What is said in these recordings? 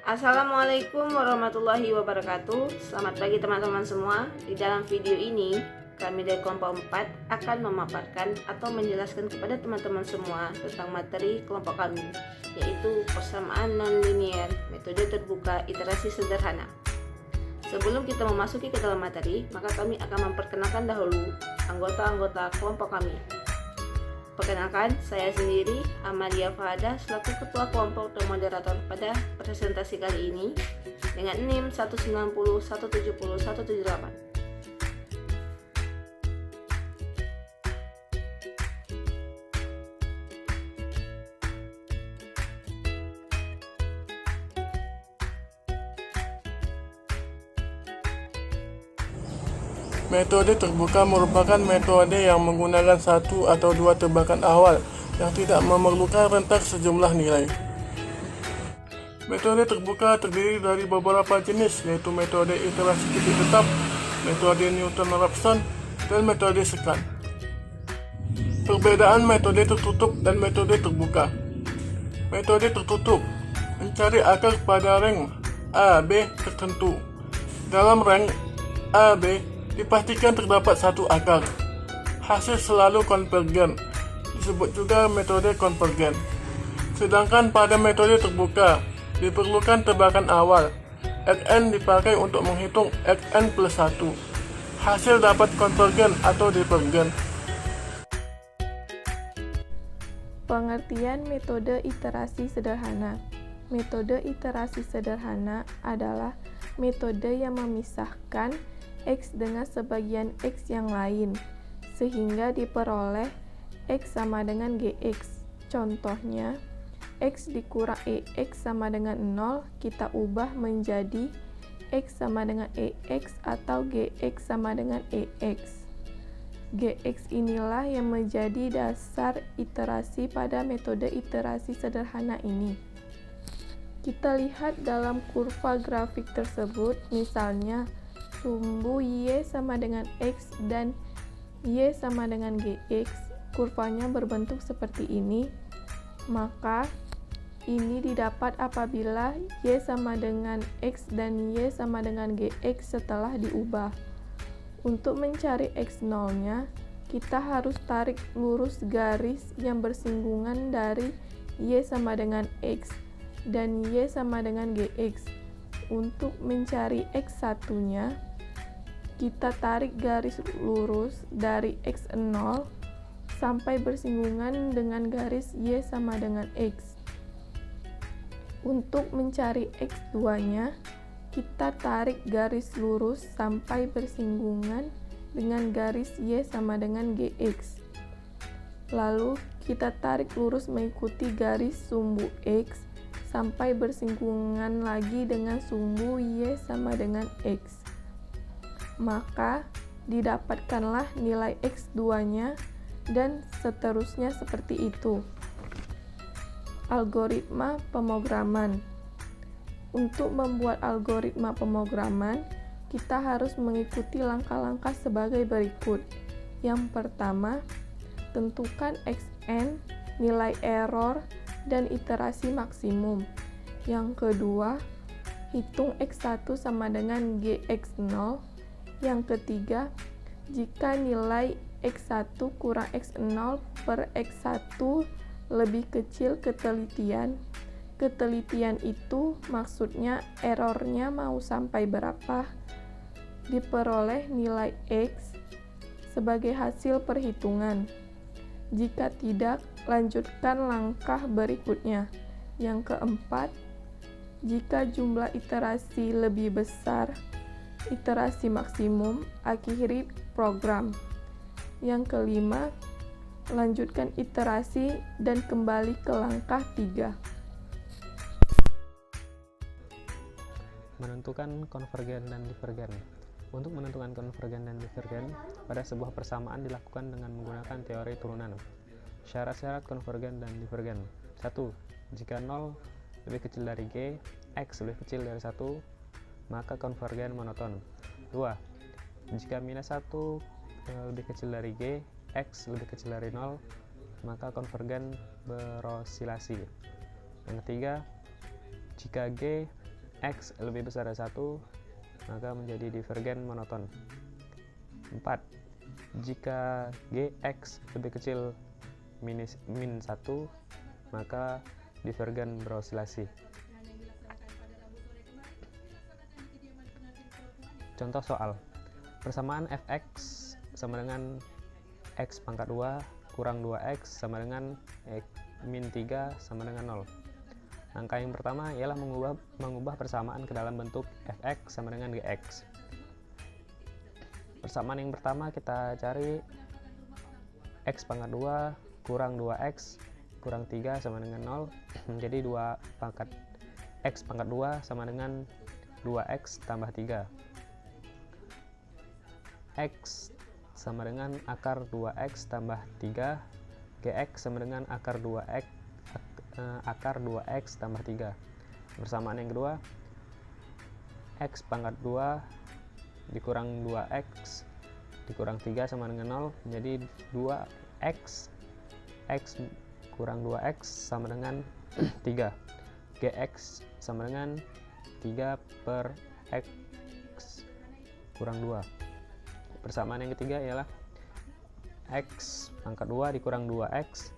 Assalamualaikum warahmatullahi wabarakatuh. Selamat pagi teman-teman semua. Di dalam video ini kami dari kelompok 4 akan memaparkan atau menjelaskan kepada teman-teman semua tentang materi kelompok kami, yaitu persamaan non-linier, metode terbuka, iterasi sederhana. Sebelum kita memasuki ke dalam materi, maka kami akan memperkenalkan dahulu anggota-anggota kelompok kami. Perkenalkan, saya sendiri Amalia Fahada selaku ketua kelompok dan moderator pada presentasi kali ini dengan NIM 190 170 178. Metode terbuka merupakan metode yang menggunakan satu atau dua tebakan awal yang tidak memerlukan rentak sejumlah nilai. Metode terbuka terdiri dari beberapa jenis, yaitu metode iterasi titik tetap, metode Newton-Raphson, dan metode sekan. Perbedaan metode tertutup dan metode terbuka. Metode tertutup mencari akar pada rang A, B tertentu. Dalam rang A, B dipastikan terdapat satu akar. Hasil selalu konvergen, disebut juga metode konvergen. Sedangkan pada metode terbuka, diperlukan tebakan awal. Xn dipakai untuk menghitung Xn plus 1. Hasil dapat konvergen atau divergen. Pengertian metode iterasi sederhana. Metode iterasi sederhana adalah metode yang memisahkan X dengan sebagian X yang lain, sehingga diperoleh X sama dengan GX. Contohnya, X dikurang EX sama dengan 0, kita ubah menjadi X sama dengan EX atau GX sama dengan EX. GX inilah yang menjadi dasar iterasi pada metode iterasi sederhana ini. Kita lihat dalam kurva grafik tersebut, misalnya sumbu Y sama dengan X dan Y sama dengan GX, kurvanya berbentuk seperti ini, maka ini didapat apabila Y sama dengan X dan Y sama dengan GX setelah diubah. Untuk mencari X0-nya, kita harus tarik lurus garis yang bersinggungan dari Y sama dengan X dan Y sama dengan GX. Untuk mencari X1-nya, kita tarik garis lurus dari X0 sampai bersinggungan dengan garis Y sama dengan X. Untuk mencari X2-nya, kita tarik garis lurus sampai bersinggungan dengan garis Y sama dengan GX. Lalu, kita tarik lurus mengikuti garis sumbu X sampai bersinggungan lagi dengan sumbu Y sama dengan X. Maka didapatkanlah nilai X2-nya dan seterusnya seperti itu. Algoritma pemrograman. Untuk membuat algoritma pemrograman, kita harus mengikuti langkah-langkah sebagai berikut. Yang pertama, tentukan Xn, nilai error, dan iterasi maksimum. Yang kedua, hitung X1 sama dengan GX0. Yang ketiga, jika nilai X1 kurang X0 per X1 lebih kecil ketelitian itu maksudnya errornya mau sampai berapa, diperoleh nilai X sebagai hasil perhitungan. Jika tidak, lanjutkan langkah berikutnya. Yang keempat, jika jumlah iterasi lebih besar, iterasi maksimum, akhiri program. Yang kelima, lanjutkan iterasi dan kembali ke langkah 3. Menentukan konvergen dan divergen. Untuk menentukan konvergen dan divergen, pada sebuah persamaan dilakukan dengan menggunakan teori turunan. Syarat-syarat konvergen dan divergen. 1. Jika 0 lebih kecil dari G, X lebih kecil dari 1, maka konvergen monoton. 2. Jika minus 1 lebih kecil dari G, X lebih kecil dari 0, maka konvergen berosilasi. Yang ketiga, jika G X lebih besar dari 1, maka menjadi divergen monoton. 4. Jika Gx lebih kecil min 1, maka divergen beroscilasi. Contoh soal. Persamaan fx sama dengan x pangkat 2 kurang 2x sama dengan min 3 sama dengan 0. Langkah yang pertama ialah mengubah persamaan ke dalam bentuk fx sama dengan gx. Persamaan yang pertama kita cari x pangkat 2 kurang 2x kurang 3 sama dengan 0. Menjadi 2 pangkat x pangkat 2 sama dengan 2x tambah 3. X sama dengan akar 2x tambah 3. Gx sama dengan akar 2x tambah 3. Persamaan yang kedua, x pangkat 2 dikurang 2x dikurang 3 sama dengan 0, menjadi 2x. X kurang 2x sama dengan 3. Gx sama dengan 3 per x kurang 2. Persamaan yang ketiga ialah x pangkat 2 dikurang 2x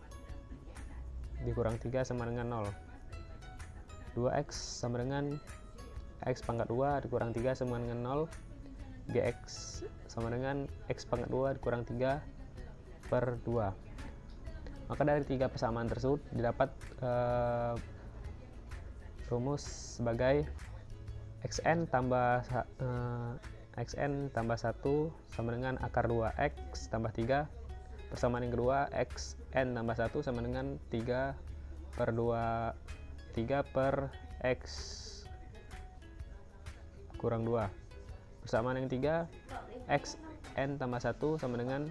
dikurang 3 sama dengan 0. 2x sama dengan x pangkat 2 dikurang 3 sama dengan 0. Gx sama dengan x pangkat 2 dikurang 3 per 2. Maka dari 3 persamaan tersebut didapat rumus sebagai xn tambah 1 sama dengan akar 2x tambah 3. Persamaan yang kedua, xn tambah 1 sama dengan 3 per x kurang 2. Persamaan yang ketiga, xn tambah 1 sama dengan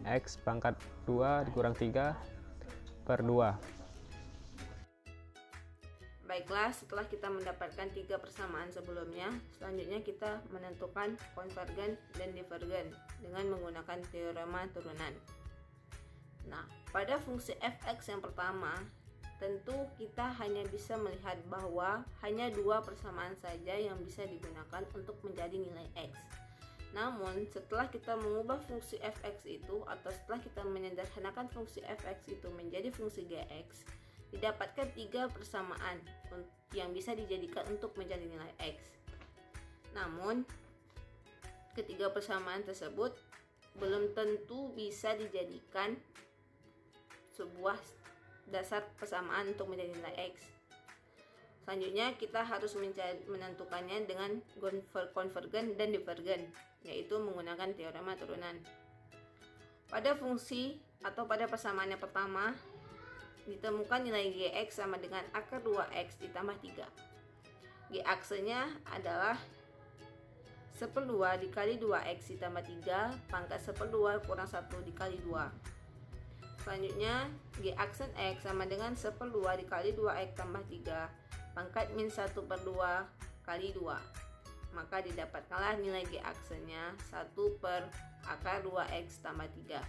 x pangkat 2 dikurang 3 per 2. Baiklah, setelah kita mendapatkan 3 persamaan sebelumnya, selanjutnya kita menentukan konvergen dan divergen dengan menggunakan teorema turunan. Nah, pada fungsi fx yang pertama, tentu kita hanya bisa melihat bahwa hanya 2 persamaan saja yang bisa digunakan untuk menjadi nilai x. Namun, setelah kita mengubah fungsi fx itu, atau setelah kita menyederhanakan fungsi fx itu menjadi fungsi gx, didapatkan 3 persamaan yang bisa dijadikan untuk menjadi nilai x. Namun, ketiga persamaan tersebut belum tentu bisa dijadikan sebuah dasar persamaan untuk menjadi nilai x. Selanjutnya kita harus menentukannya dengan konvergen dan divergen, yaitu menggunakan teorema turunan. Pada fungsi atau pada persamaan yang pertama, ditemukan nilai gx sama dengan akar 2x ditambah 3. G aksenya adalah 1/2 dikali 2x ditambah 3 pangkat 1/2 kurang 1 dikali 2. Selanjutnya, G aksen x sama dengan 1/2 dikali 2x tambah 3 pangkat min 1/2 kali 2. Maka didapatkanlah nilai G aksennya 1 per akar 2x tambah 3.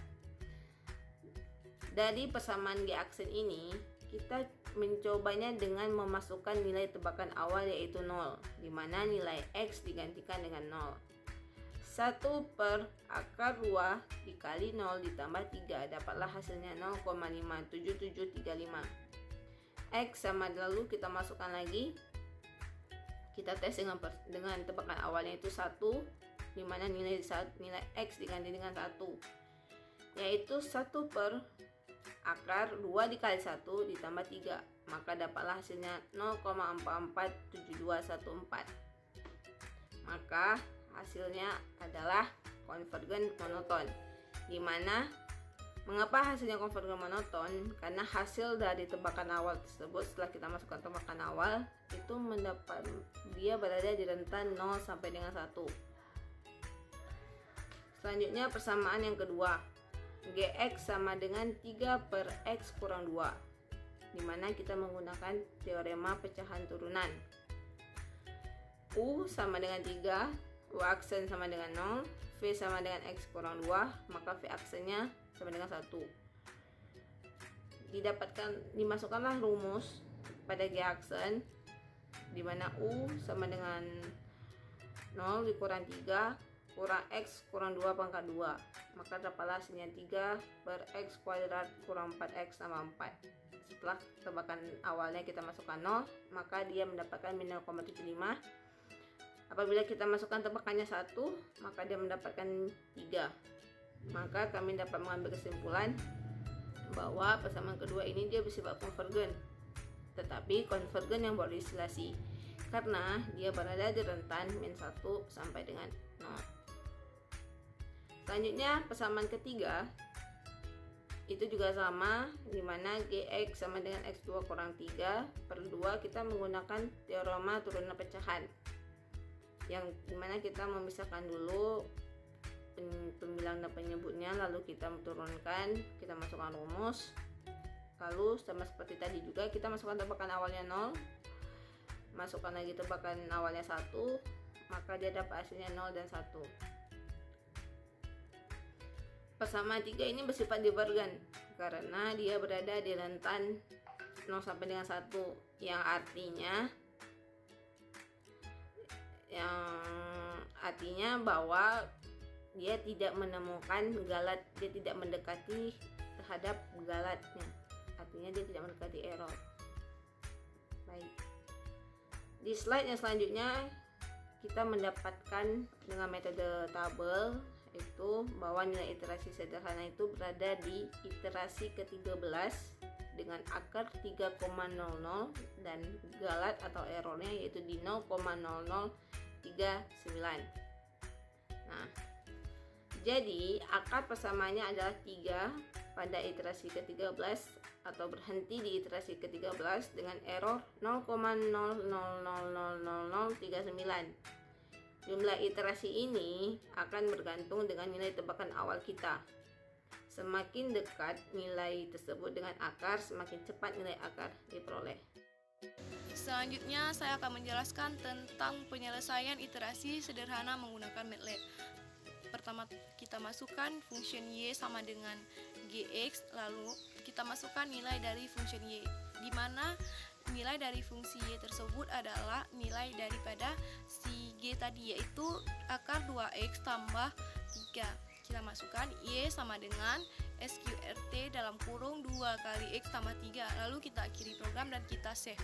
Dari persamaan G aksen ini, kita mencobanya dengan memasukkan nilai tebakan awal yaitu 0, di mana nilai x digantikan dengan 0. 1 per akar 2 dikali 0 ditambah 3, dapatlah hasilnya 0,57735. X sama, lalu kita masukkan lagi, kita tes dengan tebakan awalnya itu 1, di mana nilai x diganti dengan 1, yaitu 1 per akar 2 dikali 1 ditambah 3, maka dapatlah hasilnya 0,447214. Maka hasilnya adalah konvergen monoton. Dimana mengapa hasilnya konvergen monoton? Karena hasil dari tebakan awal tersebut, setelah kita masukkan tebakan awal, itu dia berada di rentan 0 sampai dengan 1. Selanjutnya persamaan yang kedua, Gx sama dengan 3 per x kurang 2, dimana kita menggunakan teorema pecahan turunan. U sama dengan 3, U aksen sama dengan 0, V sama dengan x kurang 2, maka V aksennya sama dengan 1. Dimasukkanlah rumus pada G aksen, dimana U sama dengan 0 dikurang 3 kurang X kurang 2 pangkat 2, maka dapatlah hasilnya 3 per X kuadrat kurang 4X sama 4. Setelah tebakan awalnya kita masukkan 0, maka dia mendapatkan min 0,75. Apabila kita masukkan tebakannya 1, maka dia mendapatkan 3. Maka kami dapat mengambil kesimpulan bahwa persamaan kedua ini dia bersifat konvergen, tetapi konvergen yang berisolasi karena dia berada di rentan min 1 sampai dengan 0. Selanjutnya persamaan ketiga itu juga sama, dimana Gx sama dengan X2 kurang 3 per 2. Kita menggunakan teorema turunan pecahan, yang dimana kita memisahkan dulu pembilang dan penyebutnya, lalu kita turunkan, kita masukkan rumus, lalu sama seperti tadi juga kita masukkan tebakan awalnya 0, masukkan lagi tebakan awalnya 1, maka dia dapat hasilnya 0 dan 1. Persamaan 3 ini bersifat divergen karena dia berada di rentan 0 sampai dengan 1, yang artinya bahwa dia tidak menemukan galat, dia tidak mendekati terhadap galatnya, artinya dia tidak mendekati error. Baik, di slide yang selanjutnya kita mendapatkan dengan metode tabel itu bahwa nilai iterasi sederhana itu berada di iterasi ke-13 dengan akar 3,00 dan galat atau errornya yaitu di 0,0039. Nah, jadi akar persamaannya adalah 3 pada iterasi ke-13 atau berhenti di iterasi ke-13 dengan error 0,00000039. Jumlah iterasi ini akan bergantung dengan nilai tebakan awal kita. Semakin dekat nilai tersebut dengan akar, semakin cepat nilai akar diperoleh. Selanjutnya saya akan menjelaskan tentang penyelesaian iterasi sederhana menggunakan MATLAB. Pertama kita masukkan function Y sama dengan Gx, lalu kita masukkan nilai dari function Y, di mana nilai dari fungsi Y tersebut adalah nilai daripada si G tadi, yaitu akar 2X tambah 3. Kita masukkan Y sama dengan SQRT dalam kurung 2 kali X tambah 3, lalu kita akhiri program dan kita save.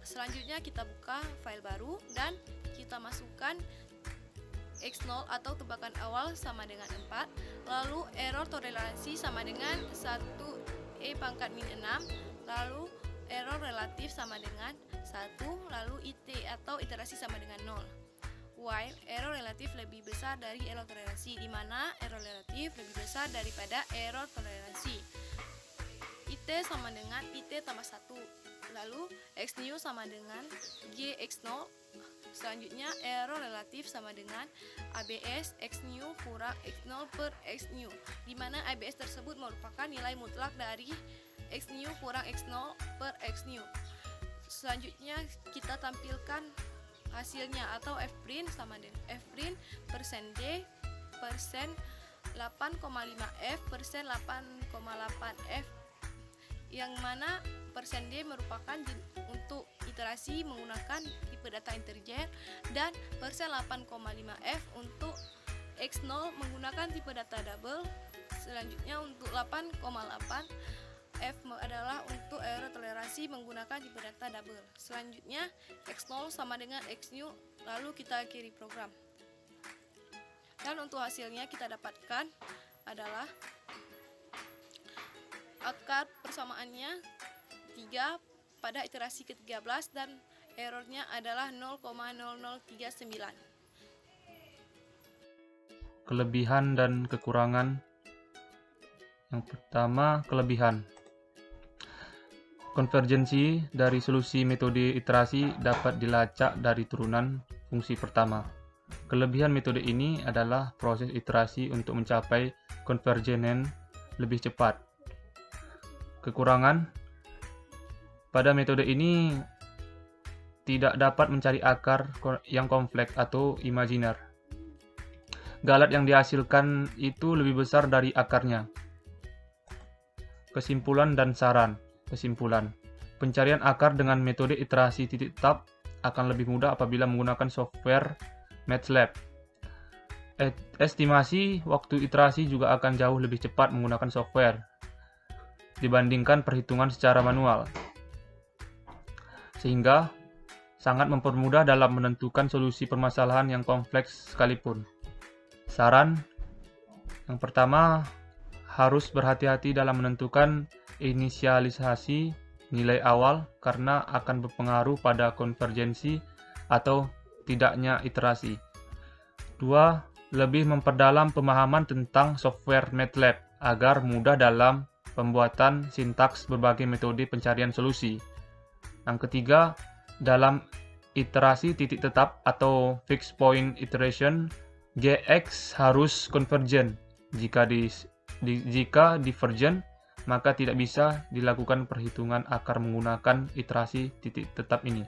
Selanjutnya kita buka file baru dan kita masukkan X0 atau tebakan awal sama dengan 4, lalu error toleransi sama dengan 1E pangkat min 6, lalu error relatif sama dengan 1, lalu IT atau iterasi sama dengan 0. While error relatif lebih besar dari error toleransi, di mana error relatif lebih besar daripada error toleransi. IT sama dengan IT tambah 1, lalu X new sama dengan GX0. Selanjutnya error relatif sama dengan ABS X new kurang X0 per X new, di mana ABS tersebut merupakan nilai mutlak dari X new kurang X0 per X new. Selanjutnya kita tampilkan hasilnya atau fprint sama dengan fprint persen D persen 8,5F persen 8,8F, yang mana persen D merupakan untuk iterasi menggunakan tipe data integer dan persen 8,5F untuk X0 menggunakan tipe data double. Selanjutnya untuk 8,8 F adalah untuk error toleransi menggunakan tipe data double. Selanjutnya X0 sama dengan X new, lalu kita akhiri program. Dan untuk hasilnya kita dapatkan adalah akar persamaannya 3 pada iterasi ke-13 dan errornya adalah 0,0039. Kelebihan dan kekurangan. Yang pertama, kelebihan. Konvergensi dari solusi metode iterasi dapat dilacak dari turunan fungsi pertama. Kelebihan metode ini adalah proses iterasi untuk mencapai konvergenen lebih cepat. Kekurangan, pada metode ini tidak dapat mencari akar yang kompleks atau imajiner. Galat yang dihasilkan itu lebih besar dari akarnya. Kesimpulan dan saran. Kesimpulan, pencarian akar dengan metode iterasi titik tab akan lebih mudah apabila menggunakan software MATLAB. Estimasi waktu iterasi juga akan jauh lebih cepat menggunakan software dibandingkan perhitungan secara manual, sehingga sangat mempermudah dalam menentukan solusi permasalahan yang kompleks sekalipun. Saran yang pertama, harus berhati-hati dalam menentukan inisialisasi nilai awal karena akan berpengaruh pada konvergensi atau tidaknya iterasi. 2. Lebih memperdalam pemahaman tentang software MATLAB agar mudah dalam pembuatan sintaks berbagai metode pencarian solusi. Yang ketiga, dalam iterasi titik tetap atau fixed point iteration, GX harus konvergen. Jika divergen, maka tidak bisa dilakukan perhitungan akar menggunakan iterasi titik tetap ini.